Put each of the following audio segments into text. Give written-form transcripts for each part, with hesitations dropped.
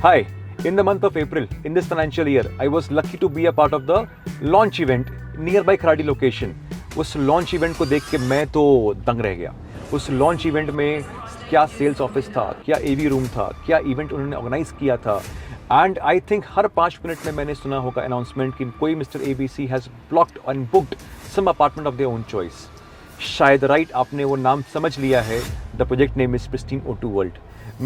Hi, in the month of April in this financial year, I was lucky to be a part of the launch event nearby Kharadi location. उस launch event को देख के मैं तो दंग रह गया. उस लॉन्च इवेंट में क्या सेल्स ऑफिस था, क्या एवी रूम था, क्या इवेंट उन्होंने ऑर्गेनाइज किया था. एंड आई थिंक हर 5 मिनट में मैंने सुना होगा अनाउंसमेंट कि कोई mister ABC has blocked and booked some apartment of their own choice. शायद राइट आपने वो नाम समझ लिया है. The project name is pristine O2 world.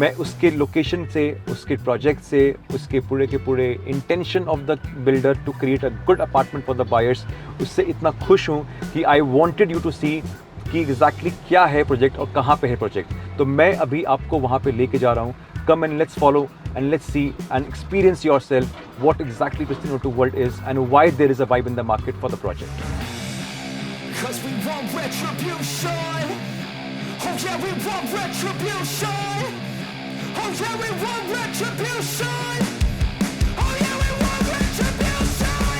मैं उसके लोकेशन से, उसके प्रोजेक्ट से, उसके पूरे के पूरे intention of the builder to create a good apartment for the buyers, उससे इतना खुश हूँ कि I wanted you to see कि एग्जैक्टली क्या है प्रोजेक्ट और कहाँ पे है प्रोजेक्ट. तो मैं अभी आपको वहाँ पे लेके जा रहा हूँ. Come and let's follow and let's see and experience yourself what exactly Pristine O2 World is and why there is a vibe in the market for the project. 'Cause we want retribution. Oh yeah, we want retribution. Oh yeah, we want retribution. Oh yeah, we want retribution.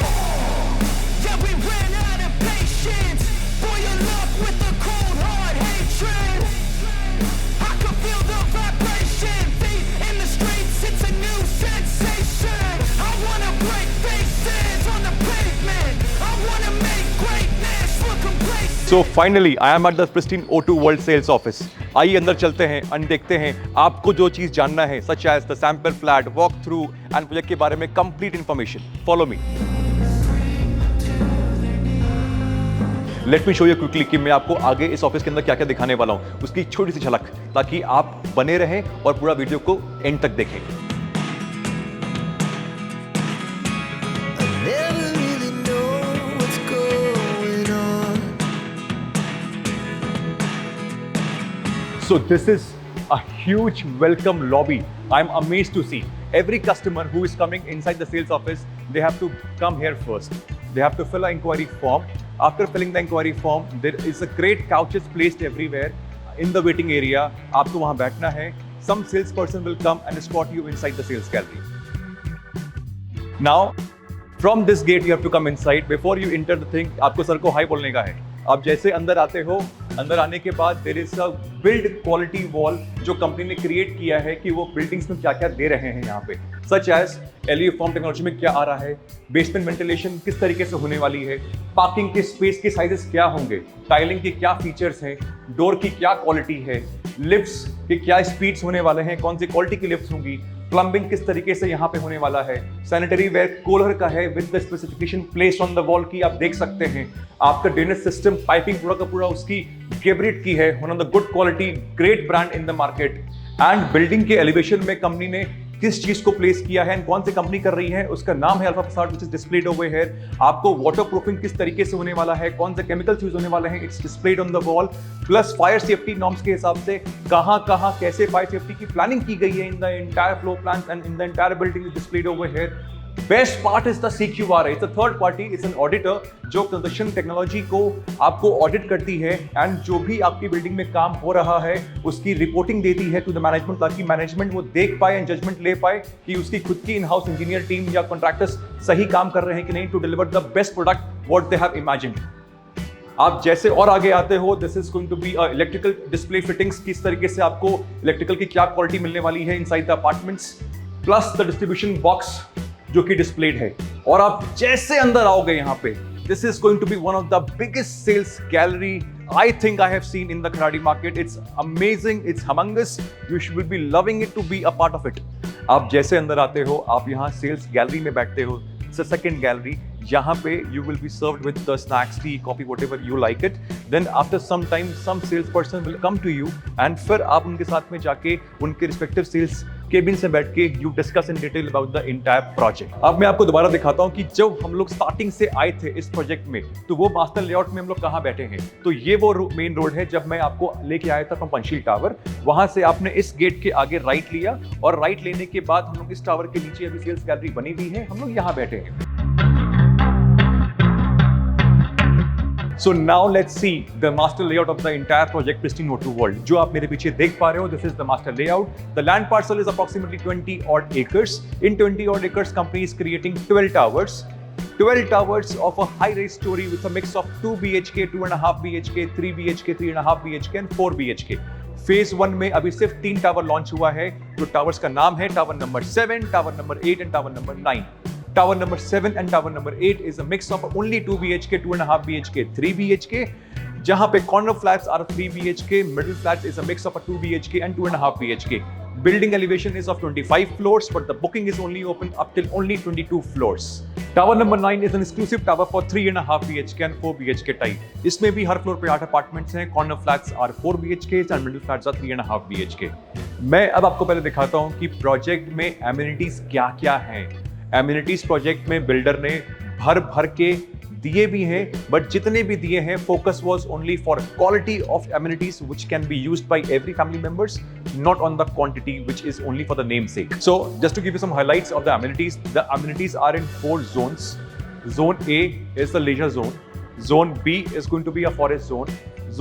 Yeah, we ran out of patience. Boil up with the cold hard hatred. I can feel the vibration. Feet in the streets, it's a new sensation. I wanna break faces on the pavement. I wanna make greatness look complacent. So finally I am at the Pristine O2 World sales office. आइए अंदर चलते हैं और देखते हैं आपको जो चीज़ जानना है, such as the sample flat, walk through and project के बारे में complete information. Follow me. Let me show you quickly कि मैं आपको आगे इस ऑफिस के अंदर क्या क्या दिखाने वाला हूँ, उसकी छोटी सी झलक, ताकि आप बने रहें और पूरा वीडियो को एंड तक देखें. Never really know what's going on. So this is a huge welcome lobby. I'm amazed to see every customer who is coming inside the sales office, they have to come here first. They have to fill an inquiry form. After filling the inquiry form, there is a great couches placed everywhere in the waiting area. आपको वहाँ बैठना है. Some salesperson will come and escort you inside the sales gallery. Now, from this gate you have to come inside. Before you enter the thing, आपको sir को high बोलने का है. आप जैसे अंदर आते हो, अंदर आने के बाद there is a build quality wall जो कंपनी ने क्रिएट किया है कि वो बिल्डिंग्स में क्या क्या दे रहे हैं यहाँ पे, such as LED form technology में क्या आ रहा है, बेसमेंट वेंटिलेशन किस तरीके से होने वाली है, पार्किंग के स्पेस के साइजेस क्या होंगे, टाइलिंग के क्या फीचर्स हैं, डोर की क्या क्वालिटी है, लिफ्ट्स के क्या स्पीड्स होने वाले हैं, कौन सी क्वालिटी की लिफ्ट्स होंगी, प्लम्बिंग किस तरीके से यहाँ पे होने वाला है, सैनिटरी वेयर कूलर का है with the specification placed on the wall की आप देख सकते हैं. आपका ड्रेनेज सिस्टम पाइपिंग पूरा का पूरा उसकी गेब्रिट की है, one of the good quality great brand in the market. And building के एलिवेशन में कंपनी ने किस चीज को प्लेस किया है एंड कौन सी कंपनी कर रही है, उसका नाम है alpha facade which is displayed over here. आपको वाटर प्रूफिंग किस तरीके से होने वाला है, कौन से केमिकल्स यूज होने वाले हैं, it's displayed on the wall. Plus fire safety norms के हिसाब से कहां कैसे फायर सेफ्टी की प्लानिंग की गई है in the entire floor plan and in the entire building is displayed over here. Best part is the CQRA. It's a third party, it's an auditor जो कंस्ट्रक्शन टेक्नोलॉजी को आपको audit करती है and जो भी आपकी बिल्डिंग में काम हो रहा है उसकी रिपोर्टिंग देती है टू द मैनेजमेंट, ताकि मैनेजमेंट वो देख पाए एंड जजमेंट ले पाए कि उसकी खुद की इन हाउस इंजीनियर टीम या कॉन्ट्रैक्टर्स सही काम कर रहे हैं कि नहीं to deliver the best product what they have imagined. आप जैसे और आगे आते हो, this is going to be electrical display fittings, किस तरीके से आपको इलेक्ट्रिकल की क्या क्वालिटी मिलने वाली है inside the apartments, plus the distribution box जो कि डिस्प्लेड है. और आप जैसे अंदर आओगे यहाँ पे, this is going to be one of the biggest sales gallery I think I have seen in the Kharadi market. It's amazing, it's humongous. You will be loving it to be a part of it. आप जैसे अंदर आते हो, आप यहाँ sales gallery में बैठते हो. It's a second gallery. यहाँ पे you will be served with the snacks, tea, coffee, whatever you like it. Then after some time, some salesperson will come to you and फिर आप उनके साथ में जाके उनके respective sales केबिन से बैठ के you discuss in detail about the entire project. अब मैं आपको दोबारा दिखाता हूँ कि जब हम लोग स्टार्टिंग से आए थे इस प्रोजेक्ट में, तो वो मास्टर लेआउट में हम लोग कहाँ बैठे हैं. तो ये वो मेन रोड है जब मैं आपको लेके आया था फ्रॉम पंचशील टावर. वहां से आपने इस गेट के आगे राइट लिया और राइट लेने के बाद हम लोग इस टावर के नीचे अभी सेल्स गैलरी बनी हुई है, हम लोग यहाँ बैठे हैं. So now let's see the master layout of the entire project Pristine O2 World. जो आप मेरे पीछे देख पा रहे हो, this is the master layout. The land parcel is approximately 20 odd acres. In 20 odd acres, company is creating 12 towers. 12 towers of a high-rise story with a mix of 2 BHK, 2.5 BHK, 3 BHK, 3.5 BHK and 4 BHK. Phase 1 में अभी सिर्फ 3 tower launch हुआ है। जो towers का नाम है tower number 7, tower number 8 and tower number 9। Tower number 7 and tower number 8 is a mix of only 2 BHK, 2.5 BHK, 3 BHK. जहां पे corner flats are 3 BHK, middle flats is a mix of a 2 BHK and 2.5 BHK. Building elevation is of 25 floors, but the booking is only open up till only 22 floors. Tower number 9 is an exclusive tower for 3.5 BHK and 4 BHK type. इसमें भी हर floor पे 8 apartments हैं। Corner flats are 4 BHKs and middle flats are 3.5 BHK. मैं अब आपको पहले दिखाता हूँ कि प्रोजेक्ट में amenities क्या-क्या हैं। एमिनिटीज प्रोजेक्ट में बिल्डर ने भर भर के दिए भी हैं, बट जितने भी दिए हैं focus was only for quality of amenities which can be used by every family members, not on the quantity which is only for the namesake. So just to give you some highlights of the amenities are in 4 zones. Zone A is the leisure zone. Zone B is going to be a forest zone.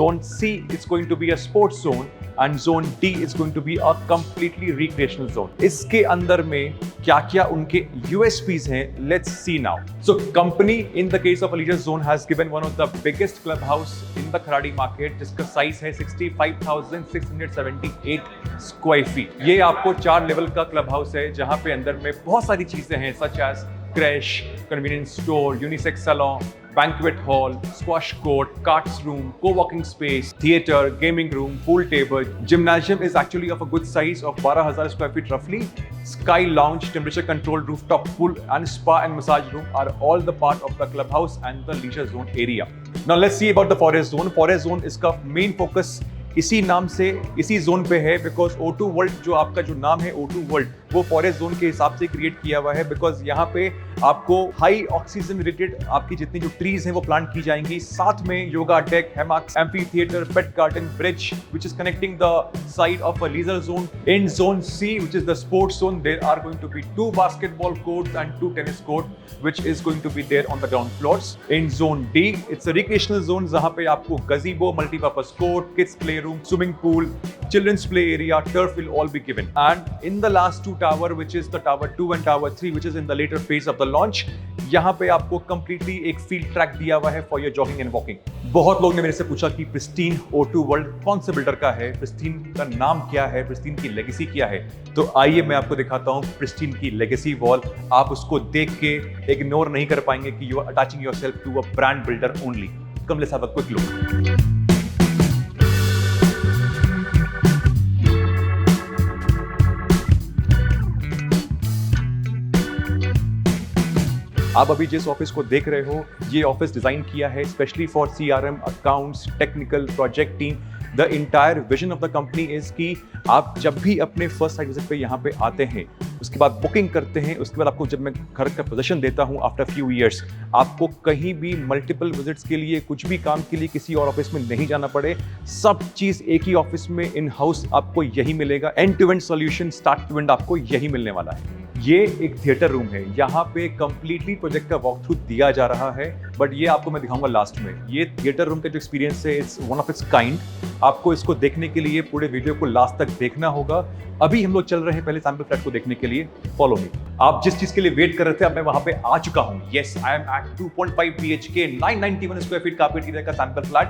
Zone C is going to be a sports zone. And zone D is going to be a completely recreational zone. इसके अंदर में क्या-क्या उनके USPs हैं, let's see now. So company in the case of a leisure zone has given one of the biggest clubhouse in the Kharadi market, जिसका size है 65,678 square feet. ये आपको 4 लेवल का क्लब हाउस है जहां पे अंदर में बहुत सारी चीजें हैं such as crash, convenience store, unisex salon, banquet hall, squash court, karts room, co-working space, theater, gaming room, pool table. Gymnasium is actually of a good size of 12,000 square feet roughly. Sky lounge, temperature controlled rooftop pool and spa and massage room are all the part of the clubhouse and the leisure zone area. Now let's see about the forest zone. Forest zone इसका main focus इसी नाम से इसी zone पे है because O2 world जो आपका जो नाम है O2 वर्ल्ड वो फॉरेस्ट जोन के हिसाब से क्रिएट किया हुआ है बिकॉज यहाँ पे आपको हाई ऑक्सीजन रिलेटेड आपकी जितनी जो ट्रीज हैं वो प्लांट की जाएंगी, साथ में yoga deck, hammocks, amphitheatre, pet garden, bridge which is connecting the side of a leisure zone. In zone C which is the sports zone there are going to be 2 basketball courts and 2 tennis court which is going to be there on the ground floors. In zone D it's a recreational zone जहाँ पे आपको gazebo, multi-purpose court, kids playroom, swimming pool, children's play area, turf will all be given. And in the last 2 tower which is the tower 2 and tower 3 which is in the later phase of the launch, यहाँ पे आपको completely एक field track दिया हुआ है for your jogging and walking. बहुत लोग ने मेरे से पूछा कि प्रिस्टीन O2 वर्ल्ड कौन से बिल्डर का है, प्रिस्टीन का नाम क्या है, प्रिस्टीन की लेगेसी क्या है. तो आइए मैं आपको दिखाता हूँ प्रिस्टीन की लेगेसी वॉल. आप उसको देख के इग्नोर नहीं कर पाएंगे कि you are attaching yourself to a brand builder only. Come let's have a quick look. आप अभी जिस ऑफिस को देख रहे हो ये ऑफिस डिजाइन किया है specially for CRM, accounts, technical, project team. The entire vision of the company is कि आप जब भी अपने फर्स्ट साइट विजिट पे यहाँ पे आते हैं, उसके बाद बुकिंग करते हैं, उसके बाद आपको जब मैं घर का पोजीशन देता हूँ आफ्टर फ्यू ईयर्स, आपको कहीं भी मल्टीपल विजिट्स के लिए, कुछ भी काम के लिए किसी और ऑफिस में नहीं जाना पड़े. सब चीज़ एक ही ऑफिस में इन हाउस आपको यही मिलेगा. End to end solution start to end आपको यही मिलने वाला है. ये एक थिएटर रूम है. यहाँ पे कंप्लीटली प्रोजेक्ट का वॉक थ्रू दिया जा रहा है, बट ये आपको मैं दिखाऊंगा लास्ट में. ये थिएटर रूम का जो एक्सपीरियंस है it's one of its kind. आपको इसको देखने के लिए पूरे वीडियो को लास्ट तक देखना होगा. अभी हम लोग चल रहे हैं पहले सैंपल फ्लैट को देखने के लिए. Follow me. आप जिस चीज के लिए वेट कर रहे थे अब मैं वहां पे आ चुका हूं. Yes, I am at 2.5 BHK 991 square feet carpet area का sample flat.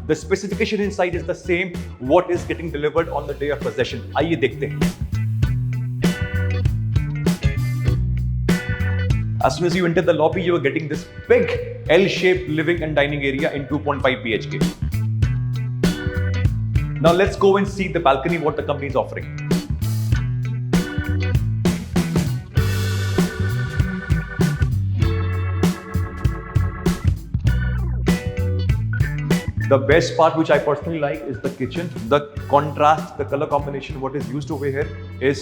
The specification inside is the same what is getting delivered on the day of possession. आइए देखते हैं. As soon as you enter the lobby, you are getting this big L-shaped living and dining area in 2.5 BHK. Now let's go and see the balcony, what the company is offering. The best part which I personally like is the kitchen. The contrast, the color combination, what is used over here is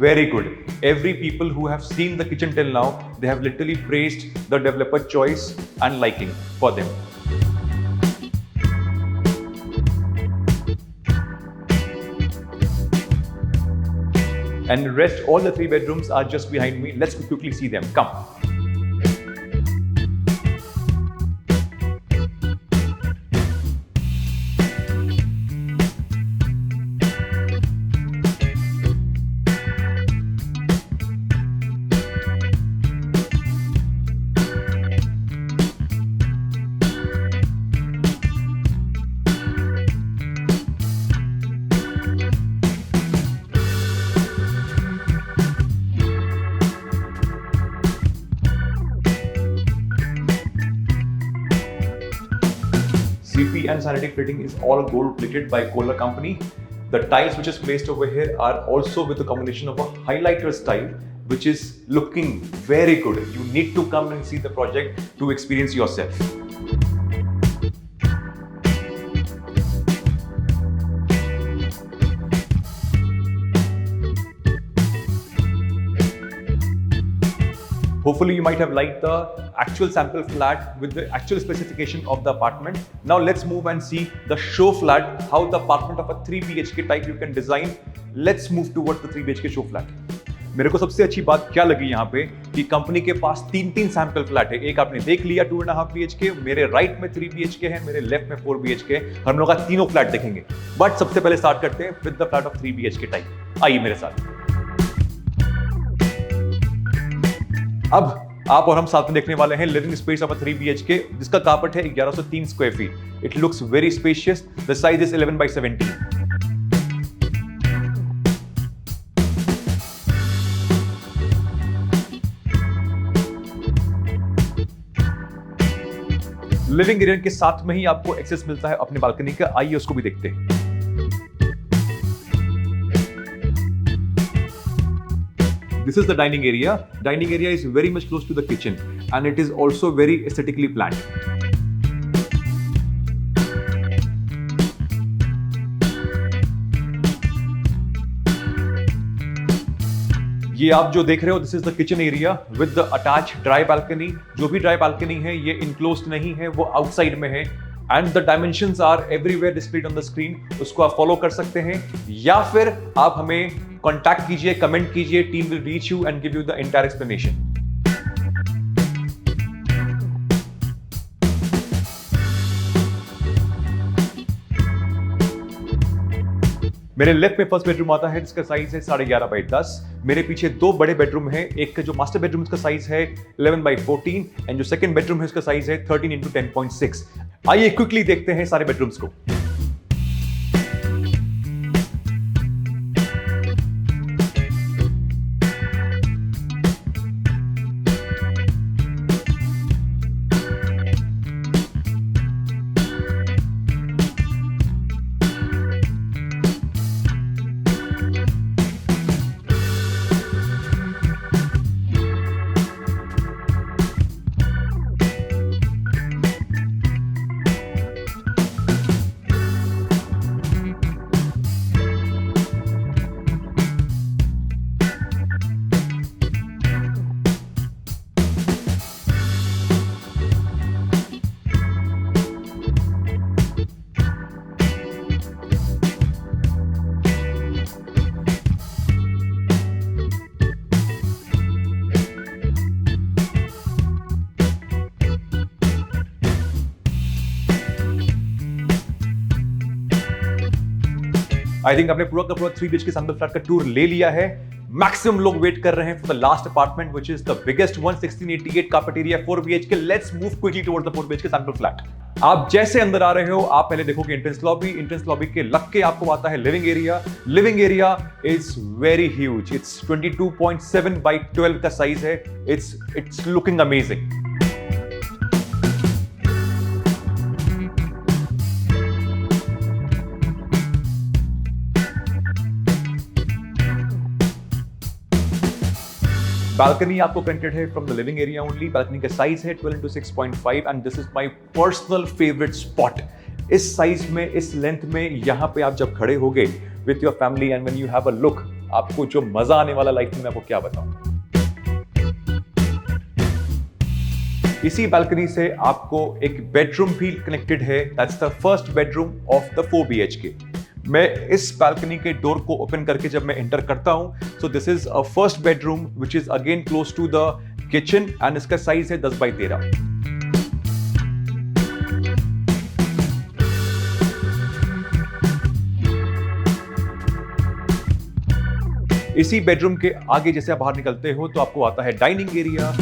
very good. Every people who have seen the kitchen till now, they have literally praised the developer choice and liking for them. And rest, all the 3 bedrooms are just behind me. Let's quickly see them. Come. and sanitary fitting is all gold plated by Kohler company. The tiles which is placed over here are also with a combination of a highlighter style, which is looking very good. You need to come and see the project to experience yourself. Hopefully you might have liked the actual sample flat with the actual specification of the apartment. Now let's move and see the show flat, how the apartment of a 3 BHK type you can design. Let's move towards the 3 BHK show flat. मेरे को सबसे अच्छी बात क्या लगी यहाँ पे कि कंपनी के पास तीन सैंपल फ्लैट है। एक आपने देख लिया 2.5 BHK, मेरे राइट में 3 BHK है, मेरे लेफ्ट में 4 BHK है। हम लोग का तीनों फ्लैट देखेंगे, बट सबसे पहले स्टार्ट करते हैं with the flat of 3 BHK type. आइए मेरे साथ। अब आप और हम साथ में देखने वाले हैं living space of a 3 BHK, जिसका कारपेट है 1103 square feet. It looks very spacious. The size is 11/17। Living area के साथ में ही आपको एक्सेस मिलता है अपने बालकनी का। आइए उसको भी देखते हैं। This is the dining area. Dining area is very much close to the kitchen and it is also very aesthetically planned. ये आप जो देख रहे हो, this is the kitchen area with the attached dry balcony. जो भी dry balcony है ये enclosed नहीं है, वो outside में है। And the dimensions are everywhere displayed on the screen. उसको आप follow कर सकते हैं या फिर आप हमें contact कीजिए, comment कीजिए, team will reach you and give you the entire explanation. मेरे लेफ्ट में फर्स्ट बेडरूम आता है जिसका साइज है 11.5x10। मेरे पीछे दो बड़े बेडरूम है। एक का जो मास्टर बेडरूम इसका साइज है 11/14 एंड जो सेकंड बेडरूम है उसका साइज है 13x10.6। आइए क्विकली देखते हैं सारे बेडरूम्स को। आई थिंक आपने पूरा का पूरा 3 BHK सैंपल फ्लैट का टूर ले लिया है। मैक्सिमम लोग वेट कर रहे हैं for the last apartment which is the biggest one, 1688 carpet area 4 BHK। Let's move quickly towards the 4 BHK sample flat. आप जैसे अंदर आ रहे हो, आप पहले देखोगे एंट्रेंस लॉबी। एंट्रेंस लॉबी के लग के आपको आता है living area. Living area is very huge. It's 22.7x12 का साइज है। It's looking amazing. बालकनी आपको प्रिंटेड है from the living area only. Balcony का साइज है 12x6.5 and this is my personal favourite spot. इस साइज में, इस length में यहाँ पे आप जब खड़े होगे with your family and when you have a look, आपको जो मजा आने वाला लाइफ में, मैं आपको क्या बताऊं। इसी बालकनी से आपको एक बेडरूम भी कनेक्टेड है। That's the first bedroom of the 4 BHK। मैं इस बालकनी के डोर को ओपन करके जब मैं एंटर करता हूं, so this is a first bedroom which is again close to the kitchen and इसका साइज है 10x13। इसी बेडरूम के आगे जैसे आप बाहर निकलते हो तो आपको आता है डाइनिंग एरिया।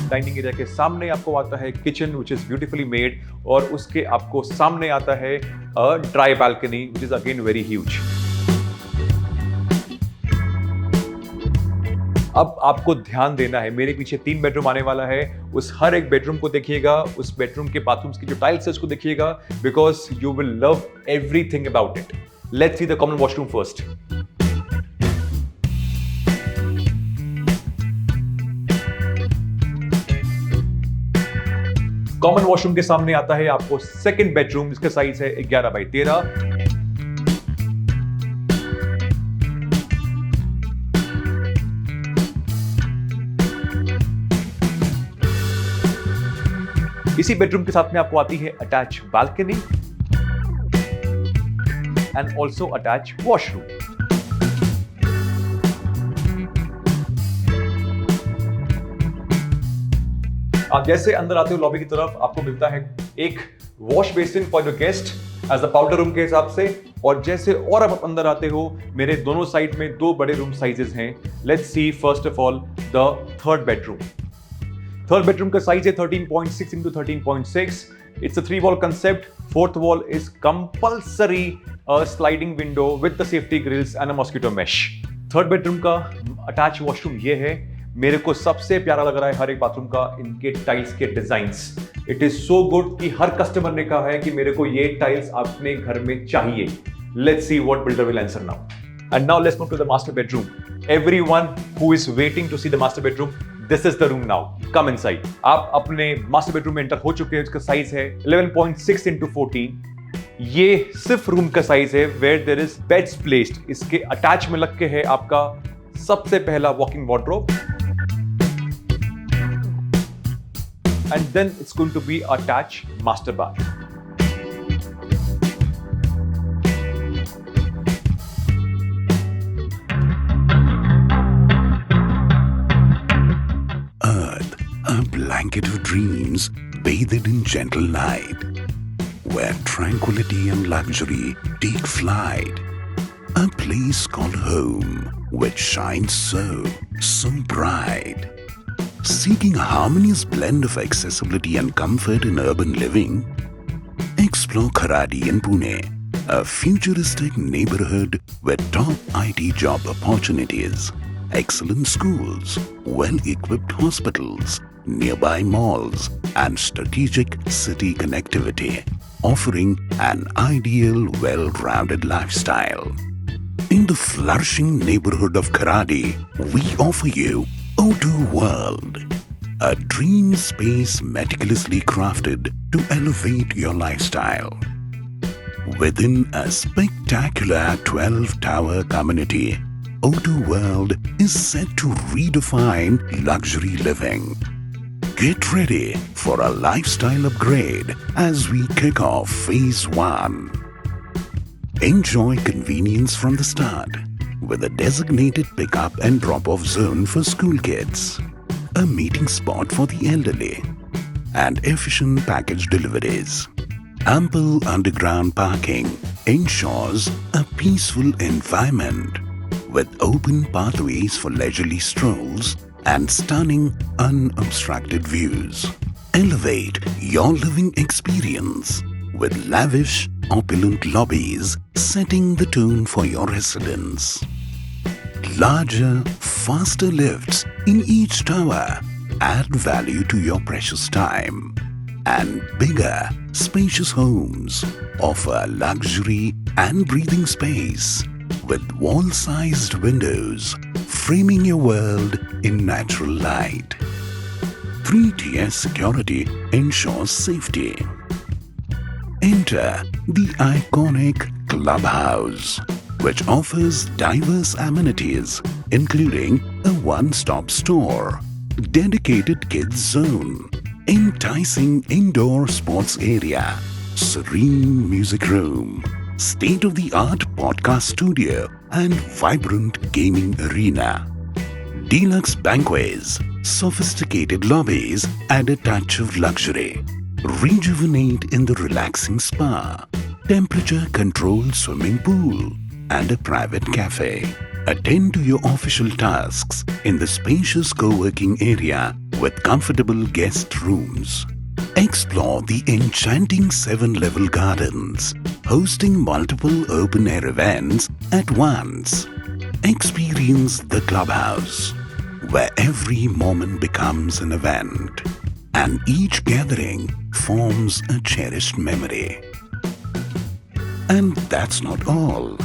डाइनिंग एरिया के सामने आपको आता है kitchen which is beautifully made और उसके आपको सामने आता है a dry balcony which is again very huge. अब आपको ध्यान देना है, मेरे पीछे 3 बेडरूम आने वाला है, उस हर एक बेडरूम को देखिएगा, उस बेडरूम के बाथरूम्स की जो टाइल्स है उसको देखिएगा, because you will love everything about it. Let's see the common washroom first. Common washroom के सामने आता है आपको सेकंड बेडरूम, जिसका साइज है 11x13. इसी बेडरूम के साथ में आपको आती है attach balcony and also attach washroom. आप जैसे अंदर आते हो लॉबी की तरफ, आपको मिलता है एक wash basin for your guest as a powder room के हिसाब से. और जैसे और आप अंदर आते हो, मेरे दोनों साइड में 2 बड़े रूम साइजेस हैं. Let's see first of all the third bedroom. Third bedroom का साइज है 13.6 into 13.6. It's a 3-wall concept. Fourth wall is compulsory a sliding window with the safety grills and a mosquito mesh. Third bedroom का attach washroom ये है. मेरे को सबसे प्यारा लग रहा है हर एक बाथरूम का इनके टाइल्स के designs. It is so good कि हर कस्टमर ने कहा है कि मेरे को ये टाइल्स अपने घर में चाहिए. Let's see what builder will answer now. And now let's move to the master bedroom. Everyone who is waiting to see the master bedroom, this is the room now. Come inside. आप अपने master bedroom में enter हो चुके हैं. इसका size है 11.6 into 14. ये सिर्फ रूम का साइज है where there is beds placed. इसके अटैच में लग के है आपका सबसे पहला walking wardrobe. And then it's going to be attached master bath. A blanket of dreams bathed in gentle light, where tranquility and luxury take flight. A place called home, which shines so bright. Seeking a harmonious blend of accessibility and comfort in urban living? Explore Kharadi in Pune, a futuristic neighborhood with top IT job opportunities, excellent schools, well-equipped hospitals, nearby malls, and strategic city connectivity, offering an ideal, well-rounded lifestyle. In the flourishing neighborhood of Kharadi, we offer you O2 World, a dream space meticulously crafted to elevate your lifestyle. Within a spectacular 12-tower community, O2 World is set to redefine luxury living. Get ready for a lifestyle upgrade as we kick off Phase 1. Enjoy convenience from the start with a designated pick-up and drop-off zone for school kids, a meeting spot for the elderly, and efficient package deliveries. Ample underground parking ensures a peaceful environment with open pathways for leisurely strolls and stunning unobstructed views. Elevate your living experience with lavish, opulent lobbies setting the tone for your residence. Larger, faster lifts in each tower add value to your precious time. And bigger, spacious homes offer luxury and breathing space with wall-sized windows framing your world in natural light. 3-tier security ensures safety. Enter the iconic Clubhouse, which offers diverse amenities including a one-stop store, dedicated kids zone, enticing indoor sports area, serene music room, state-of-the-art podcast studio, and vibrant gaming arena. Deluxe banquets, sophisticated lobbies, and a touch of luxury. Rejuvenate in the relaxing spa, temperature-controlled swimming pool, and a private cafe. Attend to your official tasks in the spacious co-working area with comfortable guest rooms. Explore the enchanting 7-level gardens, hosting multiple open-air events at once. Experience the Clubhouse, where every moment becomes an event and each gathering forms a cherished memory. And that's not all.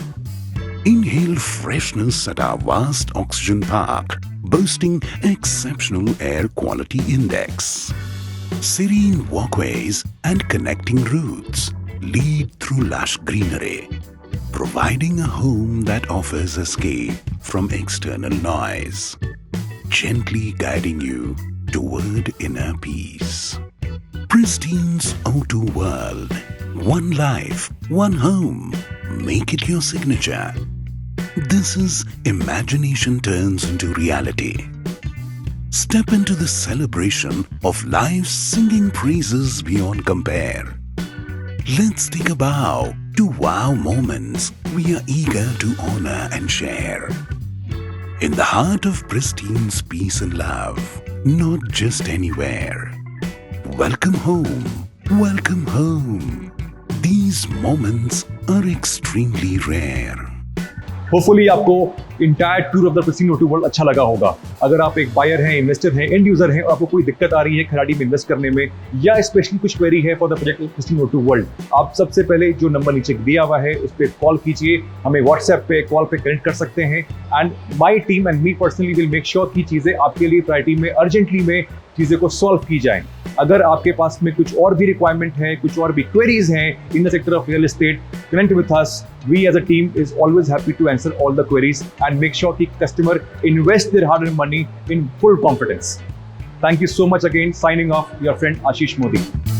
Inhale freshness at our vast oxygen park, boasting exceptional air quality index. Serene walkways and connecting routes lead through lush greenery, providing a home that offers escape from external noise, gently guiding you toward inner peace. Pristine's O2 World. One life, one home. Make it your signature. This is imagination turns into reality. Step into the celebration of life's singing praises beyond compare. Let's take a bow to wow moments we are eager to honor and share. In the heart of Pristine's peace and love, not just anywhere. Welcome home, welcome home. These moments are extremely rare. Hopefully आपको entire tour of the pristine O2 world अच्छा लगा होगा। अगर आप एक buyer हैं, investor हैं, and user हैं और आपको कोई दिक्कत आ रही है खराड़ी में इन्वेस्ट करने में या स्पेशली कुछ क्वेरी है for the project pristine O2 world, आप सबसे पहले जो नंबर नीचे दिया हुआ है उस पर कॉल कीजिए, हमें व्हाट्सएप पे कॉल पे कनेक्ट कर सकते हैं and my team and me personally will make sure कि चीज़ें आपके लिए प्रायोरिटी में अर्जेंटली में चीज़ें को सॉल्व की जाएं। अगर आपके पास में कुछ और भी रिक्वायरमेंट है, कुछ और भी क्वेरीज हैं in the sector of real estate, connect with us. We as a team is always happy to answer all the queries and make sure the customer invest their hard-earned money in full confidence. Thank you so much again. Signing off, your friend Ashish Modi.